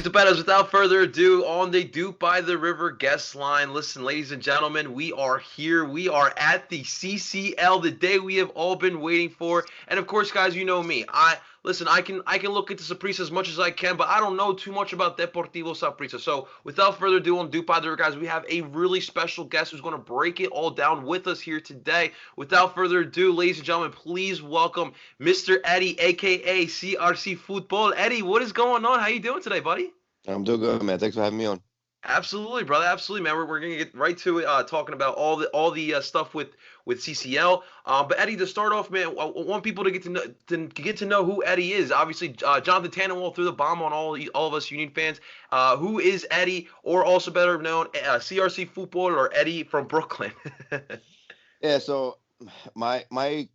Stupendos, without further ado, on the DOOP By The River guest line. Listen, ladies and gentlemen, we are here. We are at the CCL, the day we have all been waiting for. And of course, guys, you know me. I can look into Saprissa as much as I can, but I don't know too much about Deportivo Saprissa. So without further ado, on DOOP By The River, guys, we have a really special guest who's going to break it all down with us here today. Without further ado, ladies and gentlemen, please welcome Mr. Eddie, aka CRC Futbol. Eddie, what is going on? How you doing today, buddy? I'm doing good, man. Thanks for having me on. Absolutely, brother. Absolutely, man. We're gonna get right to it, talking about all the stuff with CCL. But Eddie, to start off, man, I want people to get to know who Eddie is. Obviously, Jonathan Tannenwald threw the bomb on all of us Union fans. Who is Eddie, or also better known, CRC Futbol, or Eddie from Brooklyn? Yeah, so my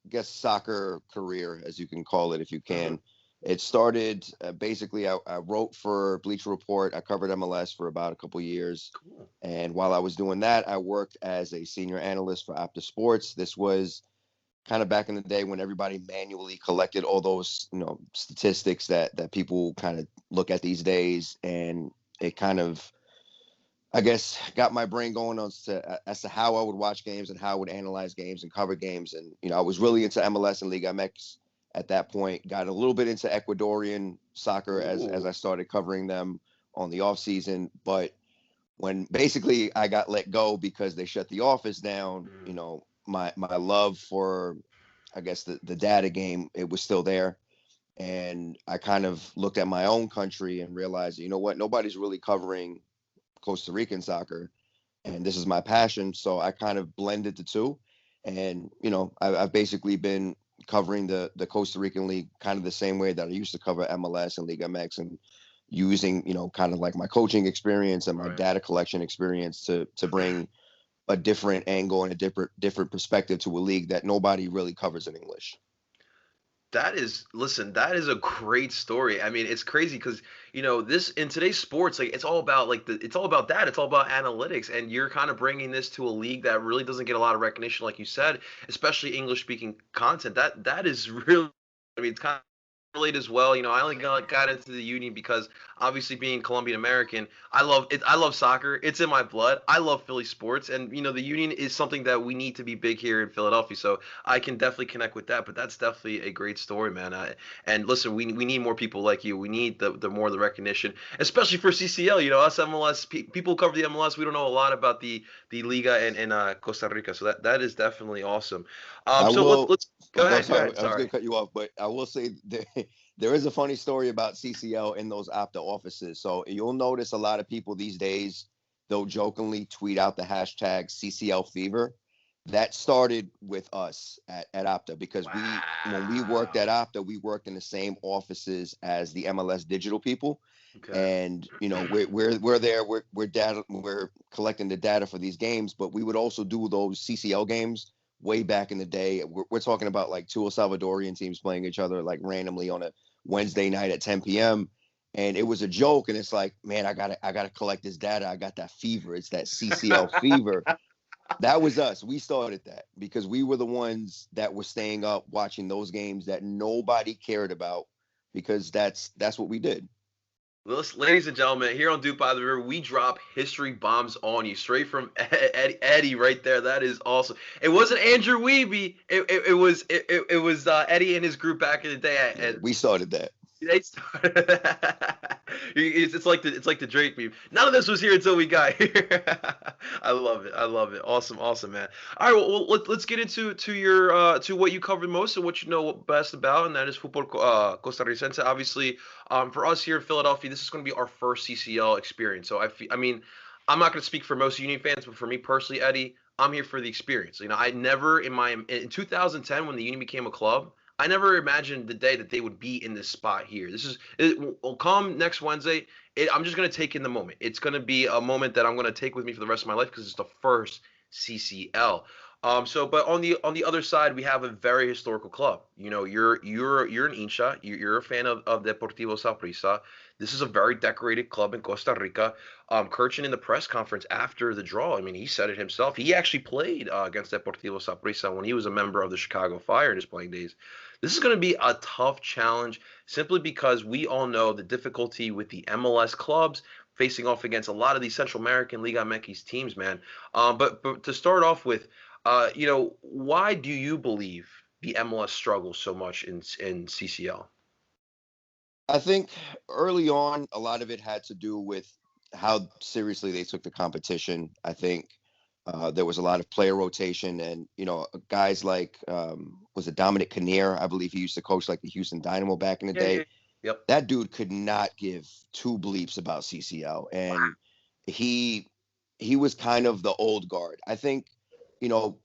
guess soccer career, as you can call it, if you can. It started basically. I wrote for Bleacher Report. I covered MLS for about a couple years, Cool. and while I was doing that, I worked as a senior analyst for Opta Sports. This was kind of back in the day when everybody manually collected all those, statistics that people kind of look at these days, and it kind of, I guess, got my brain going on as to how I would watch games and how I would analyze games and cover games. And I was really into MLS and Liga MX at that point. Got a little bit into Ecuadorian soccer as I started covering them on the off season. But when basically I got let go because they shut the office down, my love for, I guess, the data game, it was still there. And I kind of looked at my own country and realized, you know what, nobody's really covering Costa Rican soccer, and this is my passion. So I kind of blended the two. And, I've basically been covering the Costa Rican league kind of the same way that I used to cover MLS and Liga MX, and using, kind of like my coaching experience and my data collection experience to bring a different angle and a different perspective to a league that nobody really covers in English. That is a great story. I mean, it's crazy because this in today's sports, like it's all about it's all about that. It's all about analytics, and you're kind of bringing this to a league that really doesn't get a lot of recognition, like you said, especially English speaking content. That is really, I mean, it's kind of relate as well. I only got into the Union because obviously being Colombian American, I love it. I love soccer. It's in my blood. I love Philly sports, and the Union is something that we need to be big here in Philadelphia. So I can definitely connect with that. But that's definitely a great story, man. And listen, we need more people like you. We need the more the recognition, especially for CCL. Us MLS people who cover the MLS. We don't know a lot about the Liga in Costa Rica. So that is definitely awesome. Let's go ahead. Sorry, Go ahead. I was going to cut you off, but I will say there is a funny story about CCL in those Opta offices. So you'll notice a lot of people these days, they'll jokingly tweet out the hashtag CCL Fever. That started with us at Opta because when we worked at Opta, we worked in the same offices as the MLS digital people. Okay. And we're there, we're collecting the data for these games, but we would also do those CCL games way back in the day. We're talking about like two El Salvadorian teams playing each other like randomly on a Wednesday night at 10 p.m. And it was a joke. And it's like, man, I gotta collect this data. I got that fever. It's that CCL fever. That was us. We started that because we were the ones that were staying up watching those games that nobody cared about, because that's what we did. Ladies and gentlemen, here on DOOP By The River, we drop history bombs on you straight from Eddie right there. That is awesome. It wasn't Andrew Wiebe. It was Eddie and his group back in the day. We started that. They started. It's like the Drake meme. None of this was here until we got here. I love it. I love it. Awesome, man. All right, well let's get into your to what you cover most and what you know best about, and that is football costarricense. Obviously, for us here in Philadelphia, this is going to be our first CCL experience. So I mean, I'm not going to speak for most Union fans, but for me personally, Eddie, I'm here for the experience. I never in 2010 when the Union became a club, I never imagined the day that they would be in this spot here. Will come next Wednesday. I'm just going to take in the moment. It's going to be a moment that I'm going to take with me for the rest of my life because it's the first CCL. But on the other side, we have a very historical club. You're an hincha. You're a fan of Deportivo Saprissa. This is a very decorated club in Costa Rica. Kirchin in the press conference after the draw, I mean, he said it himself. He actually played against Deportivo Saprissa when he was a member of the Chicago Fire in his playing days. This is going to be a tough challenge simply because we all know the difficulty with the MLS clubs facing off against a lot of these Central American Liga MX teams, man. But to start off with, why do you believe the MLS struggles so much in CCL? I think early on, a lot of it had to do with how seriously they took the competition. I think there was a lot of player rotation, and guys like was it Dominic Kinnear? I believe he used to coach like the Houston Dynamo back in the Yeah, yeah. day. Yep. That dude could not give two bleeps about CCL, and he he was kind of the old guard. I think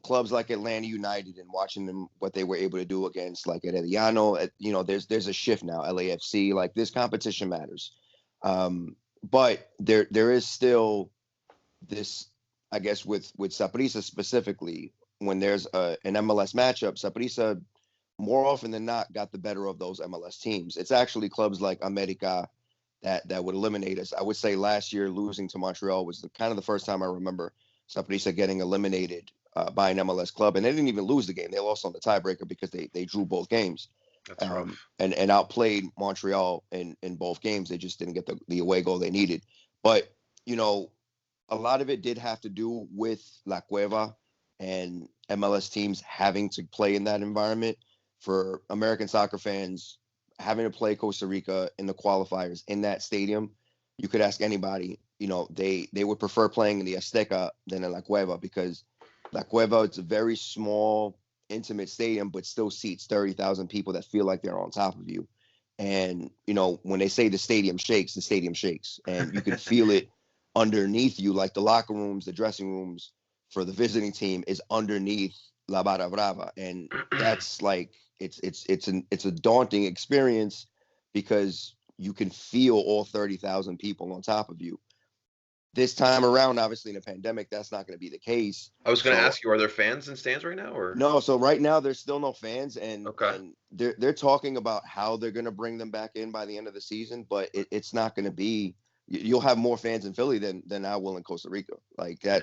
clubs like Atlanta United and watching them what they were able to do against like Herediano, there's a shift now. LAFC, like this competition matters, but there is still this, I guess, with Saprissa specifically. When there's an MLS matchup, Saprissa more often than not got the better of those MLS teams. It's actually clubs like America that would eliminate us. I would say last year losing to Montreal was kind of the first time I remember Saprissa getting eliminated by an MLS club, and they didn't even lose the game. They lost on the tiebreaker because they drew both games, That's rough. and outplayed Montreal in both games. They just didn't get the away goal they needed. But a lot of it did have to do with La Cueva and MLS teams having to play in that environment. For American soccer fans, having to play Costa Rica in the qualifiers in that stadium, you could ask anybody, they would prefer playing in the Azteca than in La Cueva, because La Cueva, it's a very small, intimate stadium, but still seats 30,000 people that feel like they're on top of you. And, when they say the stadium shakes, and you can feel it underneath you, like the locker rooms, the dressing rooms for the visiting team is underneath La Barra Brava. And that's like, it's a daunting experience because you can feel all 30,000 people on top of you. This time around, obviously in a pandemic, that's not going to be the case. I was going to So ask you, are there fans in stands right now, or? no, so right now there's still no fans, and Okay. they're talking about how they're going to bring them back in by the end of the season, but it's not going to be. You'll have more fans in Philly than I will in Costa Rica. Like Yeah.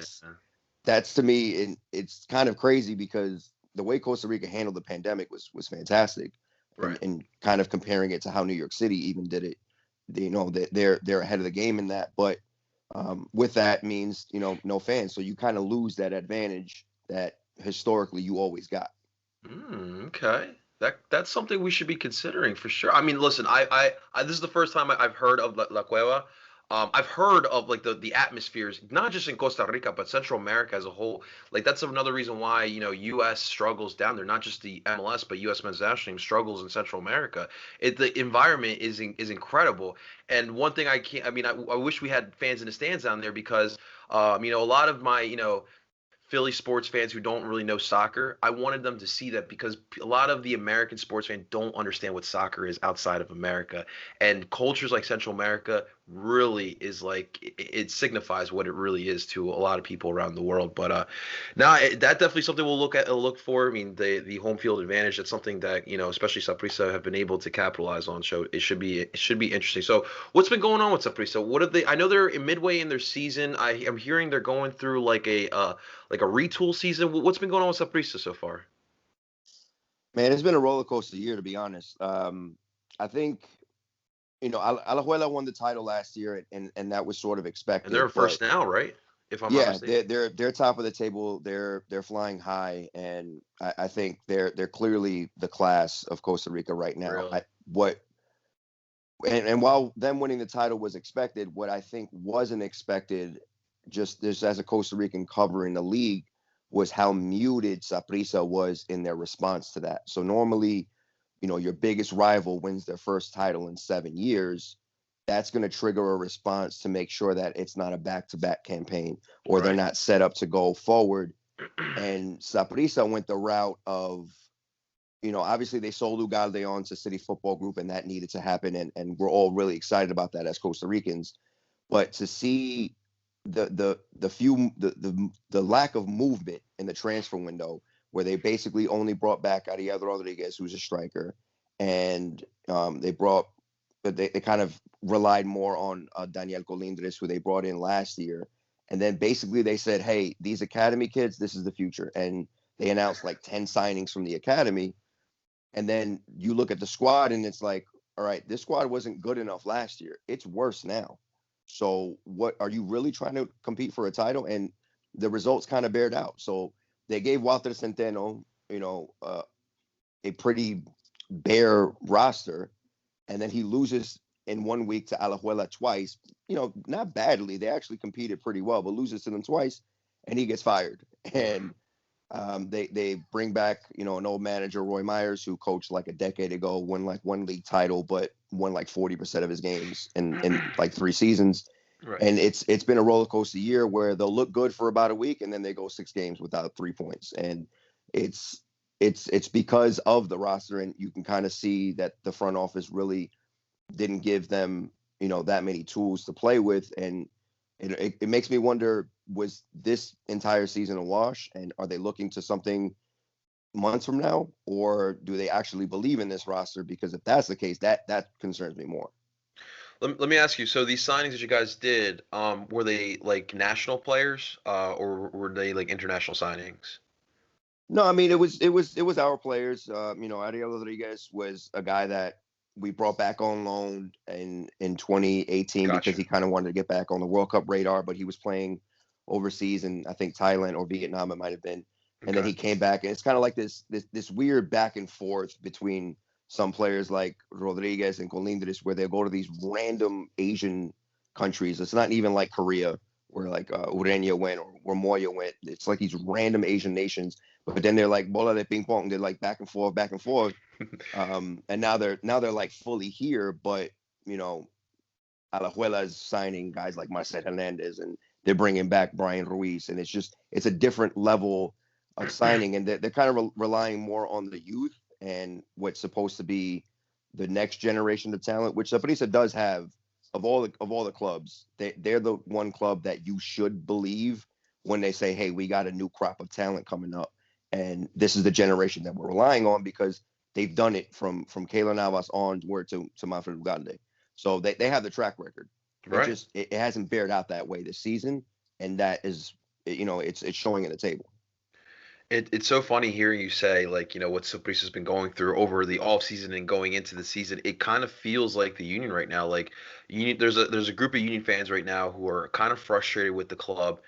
that's to me, and it's kind of crazy because the way Costa Rica handled the pandemic was fantastic, Right. and kind of comparing it to how New York City even did it. They're ahead of the game in that, but with that means no fans, so you kind of lose that advantage that historically you always got. Okay. That's something we should be considering for sure. I mean, listen, I this is the first time I've heard of La Cueva. I've heard of like the atmospheres, not just in Costa Rica, but Central America as a whole. Like that's another reason why U.S. struggles down there. Not just the MLS, but U.S. men's national team struggles in Central America. The environment is incredible. And one thing I can't, I mean, I wish we had fans in the stands down there because, a lot of my Philly sports fans who don't really know soccer, I wanted them to see that because a lot of the American sports fans don't understand what soccer is outside of America. And cultures like Central America really is like it signifies what it really is to a lot of people around the world. But now that definitely something we'll look for. I mean, the home field advantage, that's something that, especially Saprissa have been able to capitalize on. So it should be interesting. So what's been going on with Saprissa? What have they? I know they're midway in their season. I'm hearing they're going through like a retool season. What's been going on with Saprissa so far? Man, it's been a roller coaster year, to be honest. I think Alajuela won the title last year, and that was sort of And they're expected. in But first now, right? If I'm not yeah, mistaken. they're top of the table. They're flying high, and I think they're clearly the class of Costa Rica right now. Really? And while them winning the title was expected, what I think wasn't expected, just as a Costa Rican covering the league, was how muted Saprissa was in their response to that. So normally, your biggest rival wins their first title in 7 years. That's going to trigger a response to make sure that it's not a back-to-back campaign, or they're Right. not set up to go forward. And Saprissa went the route of, obviously they sold Ugalde on to City Football Group, and that needed to happen. And we're all really excited about that as Costa Ricans. But to see the lack of movement in the transfer window, where they basically only brought back Ariel Rodriguez, who's a striker, and they kind of relied more on Daniel Colindres, who they brought in last year, and then basically they said, hey, these academy kids, this is the future, and they announced like 10 signings from the academy, and then you look at the squad and it's like, all right, this squad wasn't good enough last year. It's worse now. So what are you really trying to compete for a title? And the results kind of bared out. So they gave Walter Centeno, a pretty bare roster, and then he loses in 1 week to Alajuela twice. Not badly. They actually competed pretty well, but loses to them twice, and he gets fired. And they bring back, an old manager, Roy Myers, who coached like a decade ago, won like one league title, but won like 40% of his games in like 3 seasons. Right. And it's been a roller coaster year where they'll look good for about a week and then they go 6 games without 3 points. And it's because of the roster, and you can kind of see that the front office really didn't give them, that many tools to play with. And it makes me wonder, was this entire season a wash, and are they looking to something months from now, or do they actually believe in this roster? Because if that's the case, that concerns me more. Let me ask you. So these signings that you guys did, were they like national players, or were they like international signings? No, I mean it was our players. Ariel Rodriguez was a guy that we brought back on loan in 2018 because Gotcha. he kind of wanted to get back on the World Cup radar, but he was playing overseas in, I think, Thailand or Vietnam it might have been. And then Okay. he came back, and it's kind of like this weird back and forth between some players like Rodriguez and Colindres, where they go to these random Asian countries. It's not even like Korea, where like Urenia went, or where Moya went. It's like these random Asian nations, but then they're like bola de ping pong. They're like back and forth, back and forth. And now they're like fully here, but you know, Alajuela is signing guys like Marcel Hernandez, and they're bringing back Brian Ruiz, and it's a different level of signing, and they're kind of relying more on the youth and what's supposed to be the next generation of talent, which Saprissa does have. Of all the clubs, they're the one club that you should believe when they say, "Hey, we got a new crop of talent coming up, and this is the generation that we're relying on," because they've done it from Keylor Navas onward to Manfred Ugande. So they have the track record. Right. It hasn't bared out that way this season, and that is, it's showing in the table. It's so funny hearing you say, like, what Saprisa's been going through over the off season and going into the season. It kind of feels like the Union right now. Like, Union, there's a group of Union fans right now who are kind of frustrated with the club,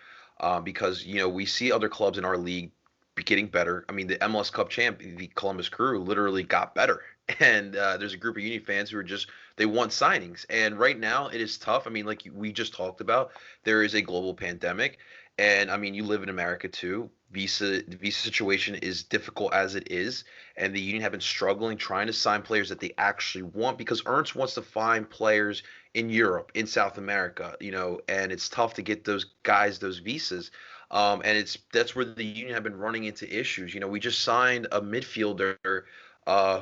because we see other clubs in our league be getting better. I mean, the MLS Cup champ, the Columbus Crew, literally got better, and there's a group of Union fans who are just, they want signings. And right now it is tough. I mean, like we just talked about, there is a global pandemic. And I mean, you live in America too. The visa situation is difficult as it is, and the Union have been struggling trying to sign players that they actually want, because Ernst wants to find players in Europe, in South America, and it's tough to get those guys those visas. And that's where the Union have been running into issues. We just signed a midfielder,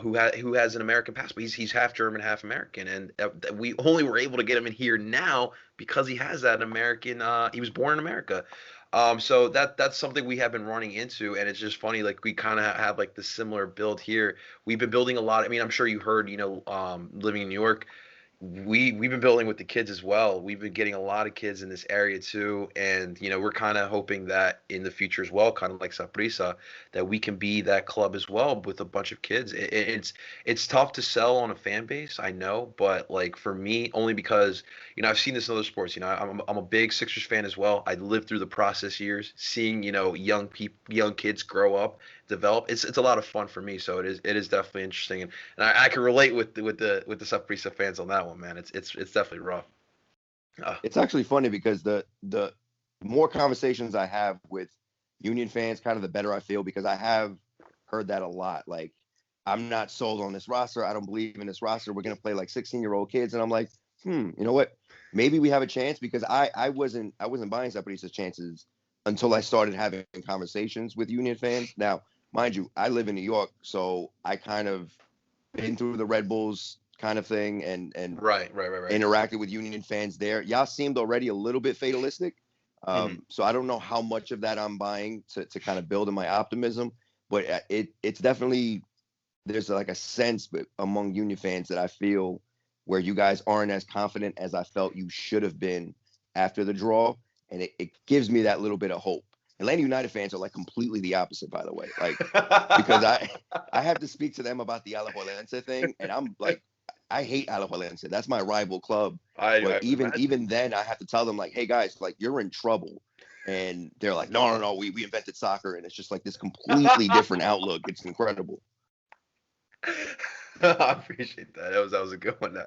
who has an American passport. He's half German, half American, and we only were able to get him in here now because he has that American. He was born in America. So that's something we have been running into, and it's just funny. Like we kind of have like the similar build here. We've been building a lot. I mean, I'm sure you heard. Living in New York, we've been building with the kids as well. We've been getting a lot of kids in this area too, and we're kind of hoping that in the future as well, kind of like Saprissa, that we can be that club as well with a bunch of kids. It's tough to sell on a fan base, I know, but like for me, only because I've seen this in other sports. I'm a big Sixers fan as well. I lived through the process years, seeing young kids grow up, develop. It's a lot of fun for me, so it is definitely interesting, and I can relate with the Saprissa fans on that one, man. It's definitely rough. Uh, It's actually funny because the more conversations I have with Union fans, kind of the better I feel, because I have heard that a lot. Like, I'm not sold on this roster. I don't believe in this roster. We're gonna play like 16-year-old kids, and I'm like, you know what? Maybe we have a chance, because I wasn't buying Sapri's chances until I started having conversations with Union fans. Now, mind you, I live in New York, so I kind of been through the Red Bulls kind of thing, and right, right, right, right. interacted with Union fans there. Y'all seemed already a little bit fatalistic, Mhm. So I don't know how much of that I'm buying to kind of build in my optimism, but it's definitely, there's like a sense among Union fans that I feel where you guys aren't as confident as I felt you should have been after the draw, and it gives me that little bit of hope. Atlanta United fans are like completely the opposite, by the way. Like, because I have to speak to them about the Alajuelense thing, and I'm like, I hate Alajuelense. That's my rival club. But I would imagine. even then, I have to tell them like, hey guys, like you're in trouble. And they're like, no, no, no, we invented soccer, and it's just like this completely different outlook. It's incredible. I appreciate that. That was a good one.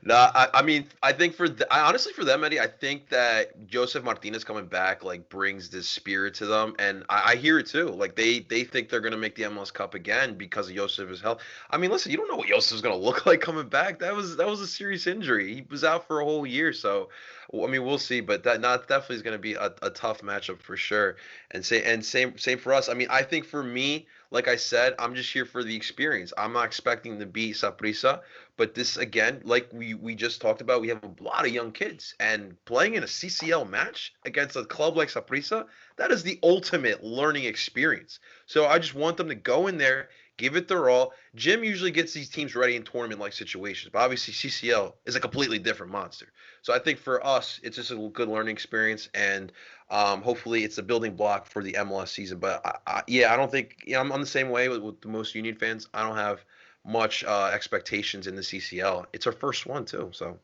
No, I mean, I think I honestly for them, Eddie, I think that Joseph Martinez coming back like brings this spirit to them, and I hear it too. Like they think they're gonna make the MLS Cup again because of Josef's health. I mean, listen, you don't know what Josef's gonna look like coming back. That was a serious injury. He was out for a whole year, so I mean, we'll see. But that not definitely is gonna be a tough matchup for sure. And same for us. I mean, I think for me. Like I said, I'm just here for the experience. I'm not expecting to beat Saprissa, but this again, like we just talked about, we have a lot of young kids, and playing in a CCL match against a club like Saprissa, that is the ultimate learning experience. So I just want them to go in there, give it their all. Jim usually gets these teams ready in tournament-like situations, but obviously CCL is a completely different monster. So I think for us, it's just a good learning experience, and hopefully, it's a building block for the MLS season. But yeah, I don't think I'm the same way with the most Union fans. I don't have much expectations in the CCL. It's our first one too, so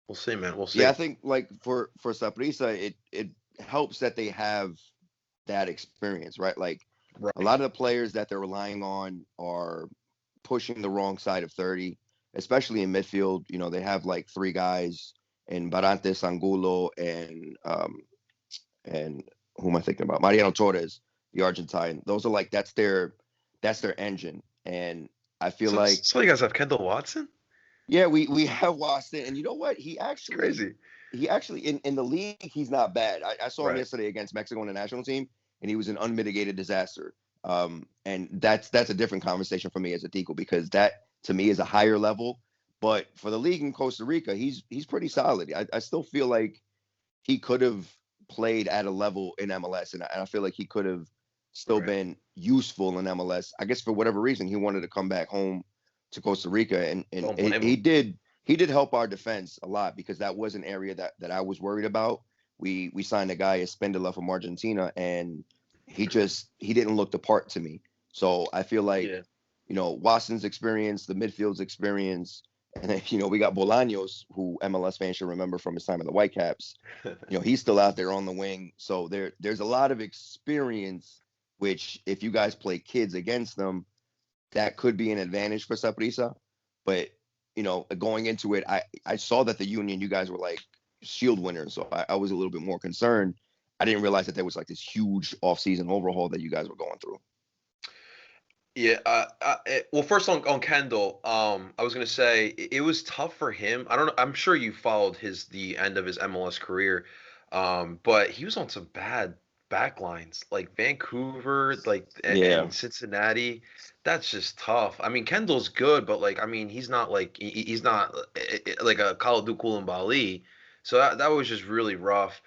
we'll see, man. We'll Yeah, I see. think like for Saprissa, it helps that they have that experience, right? Like a Right. lot of the players that they're relying on are pushing the wrong side of 30, especially in midfield. You know, they have like three guys in Barantes, Angulo, and who am I thinking about? Mariano Torres, the Argentine. Those are like that's their engine. And I feel So, like, so you guys have Kendall Watson? yeah, we have watched it, and you know what? It's crazy. He actually in the league he's not bad. I saw him Right. yesterday against Mexico in the national team, and he was an unmitigated disaster. And that's a different conversation for me as a Tico, because that to me is a higher level. But for the league in Costa Rica, he's pretty solid. I still feel like he could have played at a level in MLS, and I feel like he could have still Right. been useful in MLS. I guess for whatever reason he wanted to come back home to Costa Rica, and Don't he, blame he him. did he did help our defense a lot, because that was an area that I was worried about. We signed a guy Espindola from Argentina, and he didn't look the part to me. So I feel like, Yeah. Watson's experience, the midfield's experience, and then, we got Bolaños, who MLS fans should remember from his time in the Whitecaps. He's still out there on the wing. So there's a lot of experience, which if you guys play kids against them, that could be an advantage for Saprissa. But, going into it, I saw that the Union, you guys were like shield winners. So I was a little bit more concerned. I didn't realize that there was like this huge offseason overhaul that you guys were going through. Yeah. Well, first on Kendall, I was gonna say it was tough for him. I don't know. I'm sure you followed the end of his MLS career, but he was on some bad backlines like Vancouver, like Yeah. and Cincinnati. That's just tough. I mean, Kendall's good, but like I mean, he's not like he's not like a Kalidou Koulibaly. So that was just really rough.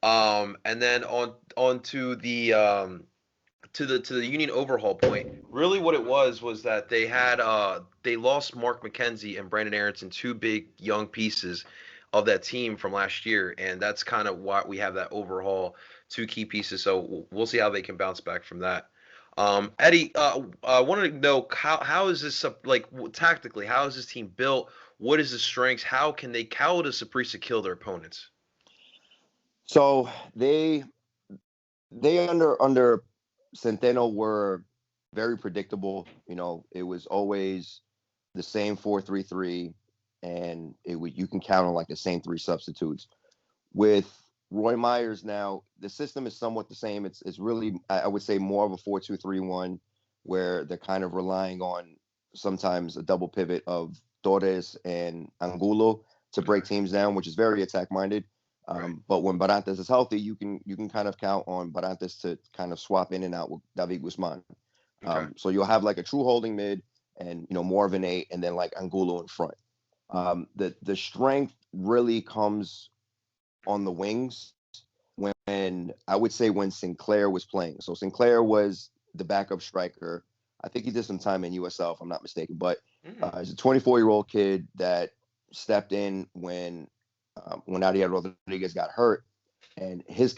And then on to the Union overhaul point, really what it was that they lost Mark McKenzie and Brandon Aronson, two big young pieces of that team from last year, and that's kind of why we have that overhaul, two key pieces. So we'll see how they can bounce back from that. Eddie, I wanted to know how is this like tactically? How is this team built? What is the strengths? How does Saprissa kill their opponents? So they under Centeno were very predictable. It was always the same 4-3-3, and you can count on like the same three substitutes. With Roy Myers now, the system is somewhat the same. It's really, I would say, more of a 4-2-3-1, where they're kind of relying on sometimes a double pivot of Torres and Angulo to Okay. break teams down, which is very attack minded. Right. But when Barantes is healthy, you can kind of count on Barantes to kind of swap in and out with David Guzman. Okay. So you'll have like a true holding mid, and more of an eight, and then like Angulo in front. The strength really comes on the wings. when I would say when Sinclair was playing. So Sinclair was the backup striker. I think he did some time in USL, if I'm not mistaken. But Mm. he's a 24-year-old kid that stepped in when Ariel Rodriguez got hurt, and his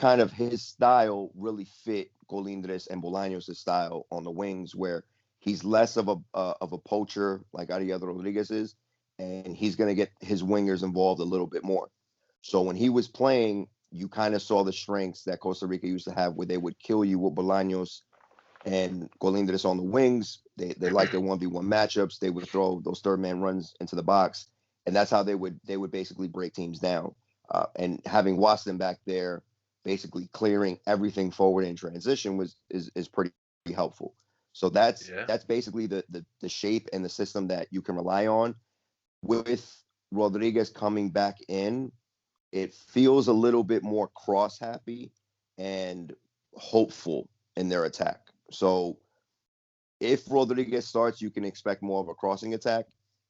style really fit Colindres and Bolaños' style on the wings, where he's less of a poacher like Ariel Rodriguez is, and he's going to get his wingers involved a little bit more. So when he was playing, you kind of saw the strengths that Costa Rica used to have, where they would kill you with Bolaños and Colindres on the wings. They like their 1v1 matchups. They would throw those third man runs into the box, and that's how they would basically break teams down. And having Watson back there, basically clearing everything forward in transition is pretty helpful. So that's Yeah. basically the shape and the system that you can rely on. With Rodriguez coming back in, it feels a little bit more cross happy and hopeful in their attack. So if Rodriguez starts, you can expect more of a crossing attack.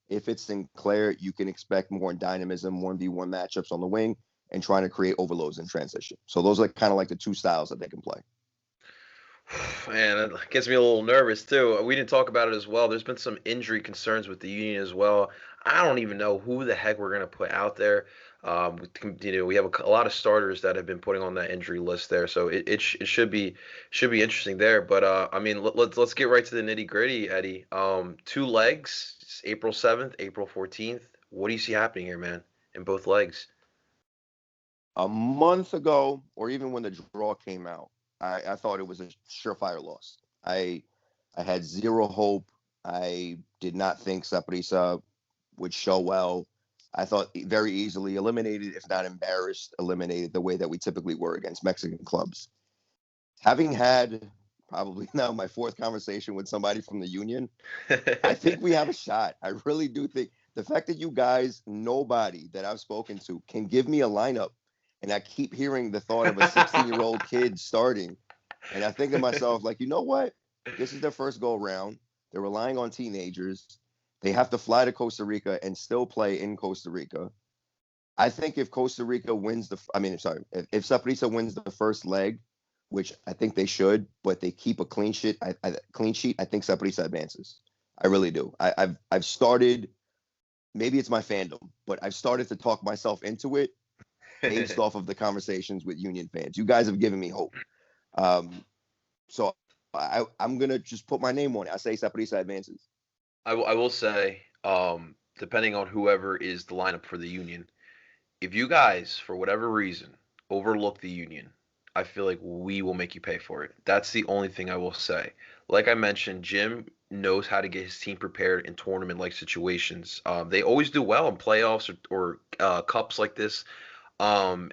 If it's Sinclair, you can expect more dynamism, 1v1 matchups on the wing, and trying to create overloads in transition. So those are kind of like the two styles that they can play. Man, that gets me a little nervous too. We didn't talk about it as well. There's been some injury concerns with the Union as well. I don't even know who the heck we're gonna put out there. We have a lot of starters that have been putting on that injury list there, so it should be interesting there. But I mean, let's get right to the nitty gritty, Eddie. Two legs, it's April 7th, April 14th. What do you see happening here, man? In both legs. A month ago, or even when the draw came out, I thought it was a surefire loss. I had zero hope. I did not think Saprissa would show well. I thought very easily eliminated, if not embarrassed, eliminated the way that we typically were against Mexican clubs. Having had probably now my fourth conversation with somebody from the Union, I think we have a shot. I really do think the fact that you guys, nobody that I've spoken to, can give me a lineup, and I keep hearing the thought of a 16-year-old kid starting, and I think to myself, like, you know what? This is their first go around. They're relying on teenagers. They have to fly to Costa Rica and still play in Costa Rica. I think if Costa Rica wins if Saprissa wins the first leg, which I think they should, but they keep a clean sheet, I think Saprissa advances. I really do. I've started, maybe it's my fandom, but I've started to talk myself into it based off of the conversations with Union fans. You guys have given me hope. So I'm going to just put my name on it. I say Saprissa advances. I will say, depending on whoever is the lineup for the Union, if you guys, for whatever reason, overlook the Union, I feel like we will make you pay for it. That's the only thing I will say. Like I mentioned, Jim knows how to get his team prepared in tournament-like situations. They always do well in playoffs or cups like this. And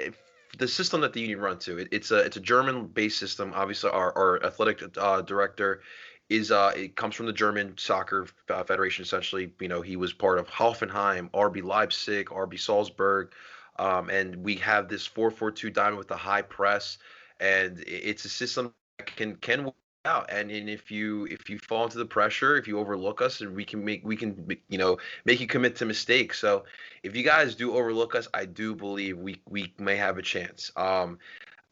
if the system that the Union run to, it's a German-based system. Obviously, our athletic director is it comes from the German soccer federation. Essentially, he was part of Hoffenheim, RB Leipzig, RB Salzburg, and we have this 4-4-2 diamond with the high press, and it's a system that can work out. And if you fall into the pressure, if you overlook us, and we can make you commit to mistakes. So if you guys do overlook us, I do believe we may have a chance.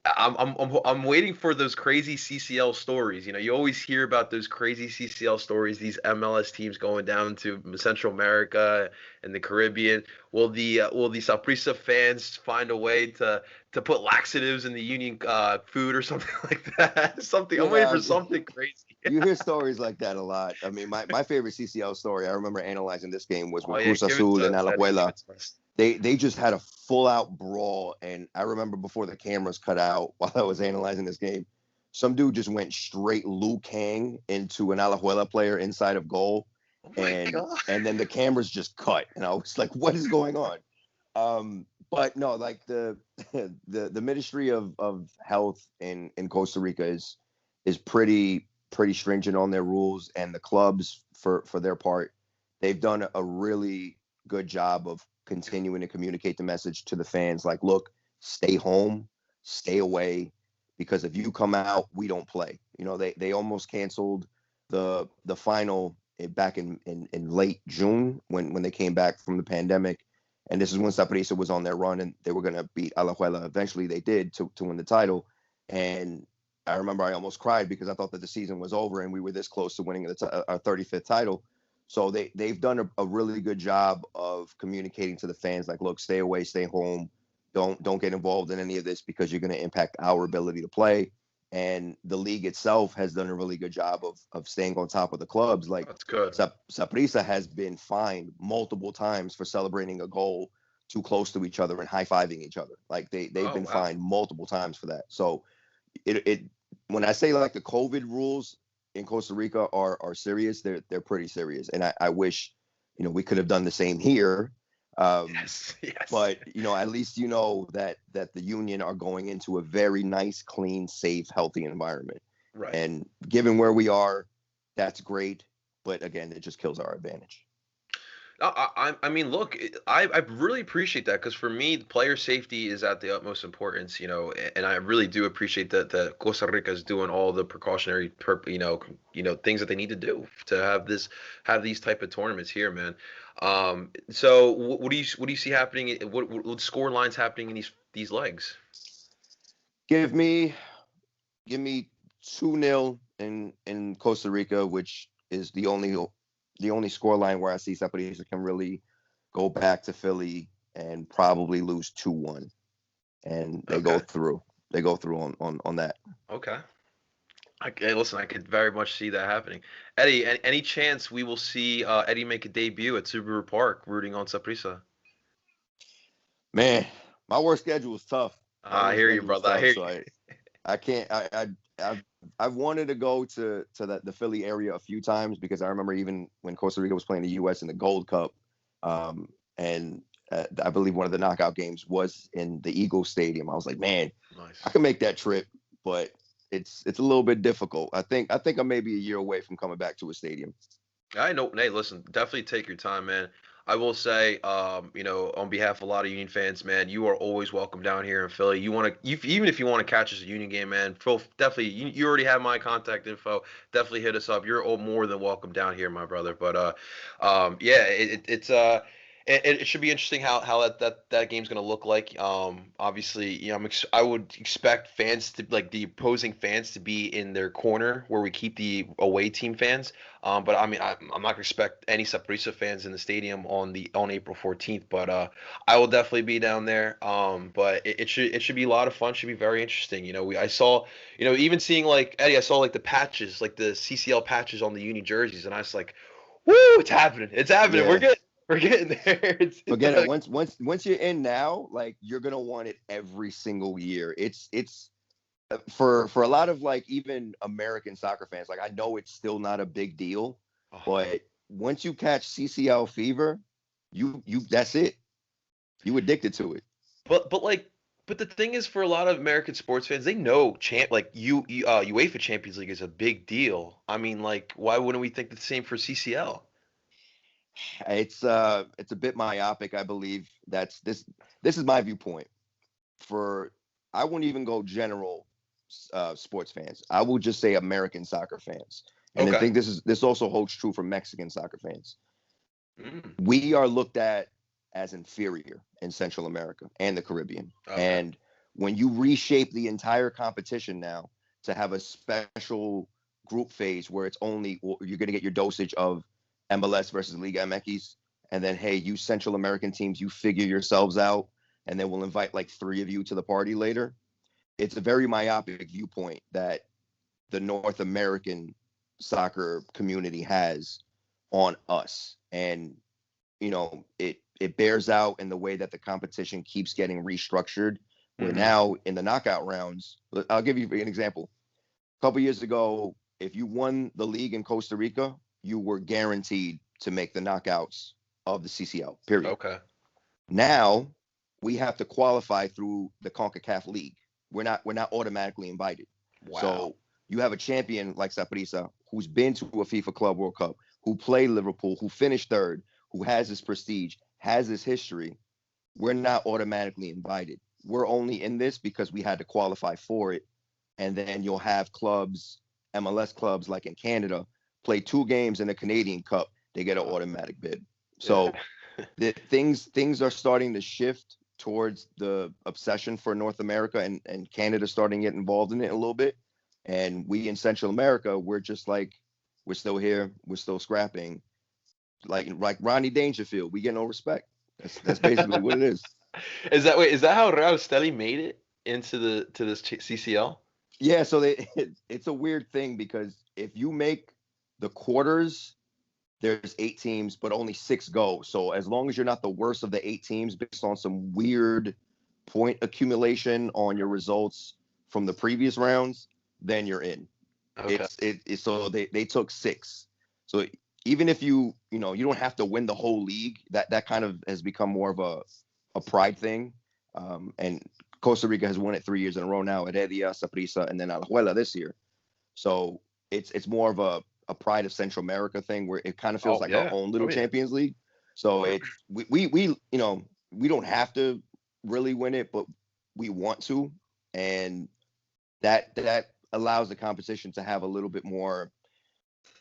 I'm waiting for those crazy CCL stories. You always hear about those crazy CCL stories, these MLS teams going down to Central America and the Caribbean. Will the Saprissa fans find a way to put laxatives in the Union food or something like that? Something I'm waiting Yeah, for something crazy. you hear stories like that a lot. I mean, my favorite CCL story I remember analyzing this game was Oh when yeah, Cruz give it Azul to and us, Eddie. Give Alajuela, it to us. they just had a full out brawl. And I remember before the cameras cut out while I was analyzing this game, some dude just went straight Liu Kang into an Alajuela player inside of goal, Oh my and God. then the cameras just cut, and I was like, what is going on? But no, like the Ministry of Health in Costa Rica is pretty stringent on their rules, and the clubs for their part, they've done a really good job of continuing to communicate the message to the fans. Like, look, stay home, stay away, because if you come out, we don't play. They almost canceled the final back in late June when they came back from the pandemic, And this is when Saprissa was on their run, and they were going to beat Alajuela. Eventually, they did to win the title. And I remember I almost cried because I thought that the season was over, and we were this close to winning our 35th title. So they've done a really good job of communicating to the fans, like, look, stay away, stay home, don't get involved in any of this because you're going to impact our ability to play. And the league itself has done a really good job of staying on top of the clubs. Like, That's good. Saprissa has been fined multiple times for celebrating a goal too close to each other and high-fiving each other. Like, they've been fined multiple times for that. So it when I say, like, the COVID rules in Costa Rica are serious, they're pretty serious. And I wish, we could have done the same here. Yes. But at least that the union are going into a very nice, clean, safe, healthy environment. Right. And given where we are, that's great. But again, it just kills our advantage. I mean, look, I really appreciate that because for me, player safety is at the utmost importance, and I really do appreciate that Costa Rica is doing all the precautionary, things that they need to do to have these type of tournaments here, man. So what do you see happening? What score lines happening in these legs? Give me 2-0 in Costa Rica, which is the only score line where I see Saprissa can really go back to Philly and probably lose 2-1, and they go through. They go through on that. Okay. Listen, I could very much see that happening. Eddie, any chance we will see Eddie make a debut at Subaru Park, rooting on Saprissa? Man, my work schedule is tough. I hear you, brother. I hear you. So I can't. I've wanted to go to the Philly area a few times because I remember even when Costa Rica was playing the U.S. in the Gold Cup, and I believe one of the knockout games was in the Eagles Stadium. I was like, man, nice. I can make that trip, but it's a little bit difficult. I think I'm maybe a year away from coming back to a stadium. I know. Hey, listen, definitely take your time, man. I will say, on behalf of a lot of Union fans, man, you are always welcome down here in Philly. Even if you want to catch us a Union game, man, definitely, you already have my contact info. Definitely hit us up. You're more than welcome down here, my brother. But, yeah, it should be interesting how that game's going to look like. Obviously, I would expect fans to, like, the opposing fans to be in their corner where we keep the away team fans. But I mean, I'm not gonna expect any Saprissa fans in the stadium on April 14th. But I will definitely be down there. But it should be a lot of fun. Should be very interesting. I saw, even seeing, like, Eddie, I saw, like, the patches, like the CCL patches on the Uni jerseys, and I was like, woo, it's happening. It's happening. Yeah. We're getting there. Forget it. Once you're in now, like, you're gonna want it every single year. It's for a lot of, like, even American soccer fans, like, I know it's still not a big deal, but once you catch CCL fever, you that's it. You addicted to it. But the thing is, for a lot of American sports fans, they know UEFA Champions League is a big deal. I mean, like, why wouldn't we think the same for CCL? It's a bit myopic, I believe. This is my viewpoint. I wouldn't even go general sports fans. I will just say American soccer fans. And I think this also holds true for Mexican soccer fans. We are looked at as inferior in Central America and the Caribbean. And when you reshape the entire competition now to have a special group phase where it's only you're going to get your dosage of MLS versus Liga MX, and then, hey, you Central American teams, you figure yourselves out, and then we'll invite like 3 of you to the party later. It's a very myopic viewpoint that the North American soccer community has on us. And, it bears out in the way that the competition keeps getting restructured. We're now in the knockout rounds. I'll give you an example. A couple years ago, if you won the league in Costa Rica, you were guaranteed to make the knockouts of the CCL, period. Okay. Now we have to qualify through the CONCACAF League. We're not automatically invited. Wow. So you have a champion like Saprissa who's been to a FIFA Club World Cup, who played Liverpool, who finished third, who has this prestige, has this history. We're not automatically invited. We're only in this because we had to qualify for it. And then you'll have clubs, MLS clubs like in Canada, play 2 games in the Canadian Cup, they get an automatic bid. So things are starting to shift towards the obsession for North America, and Canada starting to get involved in it a little bit. And we in Central America, we're just like, we're still here, we're still scrapping. Like Ronnie Dangerfield, we get no respect. That's basically what it is. Is that how Real Steli made it into the to this CCL? Yeah, so it's a weird thing because if you make the quarters, there's 8 teams, but only 6 go. So as long as you're not the worst of the 8 teams based on some weird point accumulation on your results from the previous rounds, then you're in. Okay. So they took 6. So even if you don't have to win the whole league, that kind of has become more of a pride thing. And Costa Rica has won it 3 years in a row now, Heredia, Saprissa, and then Alajuela this year. So it's more of a pride of Central America thing where it kind of feels like our own little Champions League. So we don't have to really win it, but we want to, and that allows the competition to have a little bit more,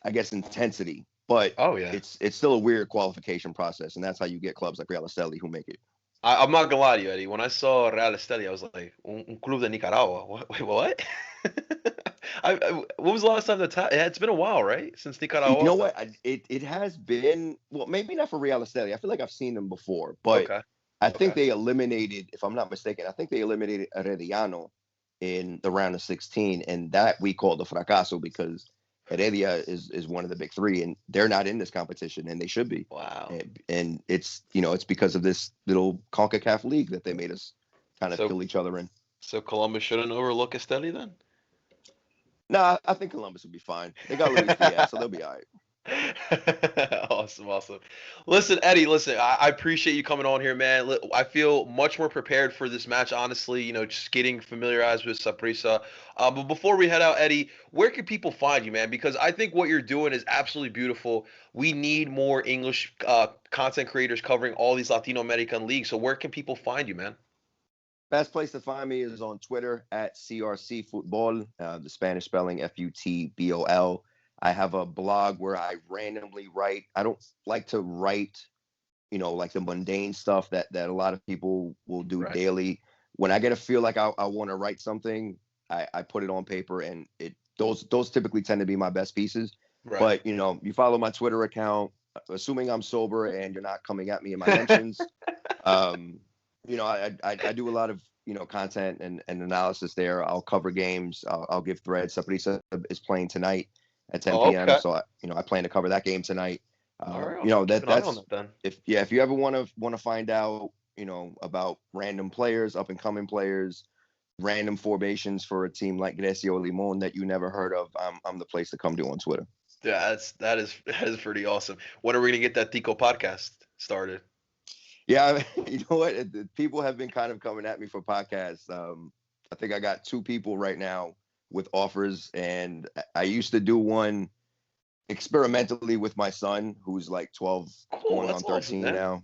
I guess, intensity. But it's still a weird qualification process, and that's how you get clubs like Real Esteli who make it. I'm not gonna lie to you, Eddie. When I saw Real Esteli, I was like, un club de Nicaragua. What? Wait, what? When was the last time it's been a while, right? Since Nicaragua. You know what? It has been, well, maybe not for Real Esteli. I feel like I've seen them before, but I think they eliminated, if I'm not mistaken, I think they eliminated Herediano in the round of 16, and that we called the fracaso because Heredia is one of the big 3, and they're not in this competition, and they should be. Wow. And it's it's because of this little CONCACAF league that they made us kind of kill each other in. So Columbus shouldn't overlook Esteli then? Nah, I think Columbus will be fine. They got Luis Diaz, so they'll be all right. Awesome. Listen, Eddie, I appreciate you coming on here, man. I feel much more prepared for this match, honestly, just getting familiarized with Saprissa. But before we head out, Eddie, where can people find you, man? Because I think what you're doing is absolutely beautiful. We need more English content creators covering all these Latino American leagues. So where can people find you, man? Best place to find me is on Twitter at CRC Futbol, the Spanish spelling FUTBOL. I have a blog where I randomly write. I don't like to write, like the mundane stuff that a lot of people will do daily. When I get to feel like I want to write something, I put it on paper, and those typically tend to be my best pieces. Right. But you follow my Twitter account, assuming I'm sober and you're not coming at me in my mentions. I do a lot of content and analysis there. I'll cover games. I'll give threads. Saprissa is playing tonight at 10 p.m. Okay. So I plan to cover that game tonight. All right, that's then. If you ever want to find out about random players, up and coming players, random formations for a team like Grecia or Limon that you never heard of, I'm the place to come to on Twitter. Yeah, that is pretty awesome. When are we gonna get that Tico podcast started? Yeah, you know what? People have been kind of coming at me for podcasts. I think I got 2 people right now with offers, and I used to do one experimentally with my son, who's like 12, going on 13 awesome, now.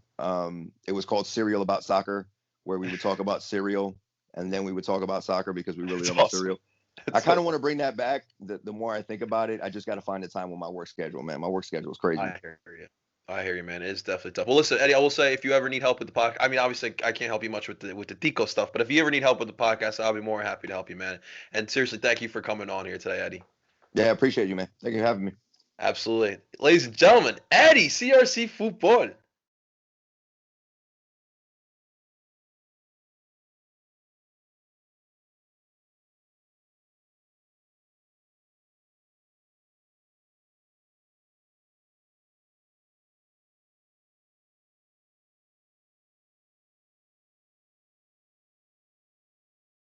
It was called Cereal About Soccer, where we would talk about cereal, and then we would talk about soccer because we really love cereal. I kind of want to bring that back. The more I think about it, I just got to find the time with my work schedule, man. My work schedule is crazy. I hear you, man. It's definitely tough. Well, listen, Eddie, I will say, if you ever need help with the podcast, I mean, obviously, I can't help you much with the Tico stuff, but if you ever need help with the podcast, I'll be more happy to help you, man. And seriously, thank you for coming on here today, Eddie. Yeah, I appreciate you, man. Thank you for having me. Absolutely. Ladies and gentlemen, Eddie, CRC Futbol.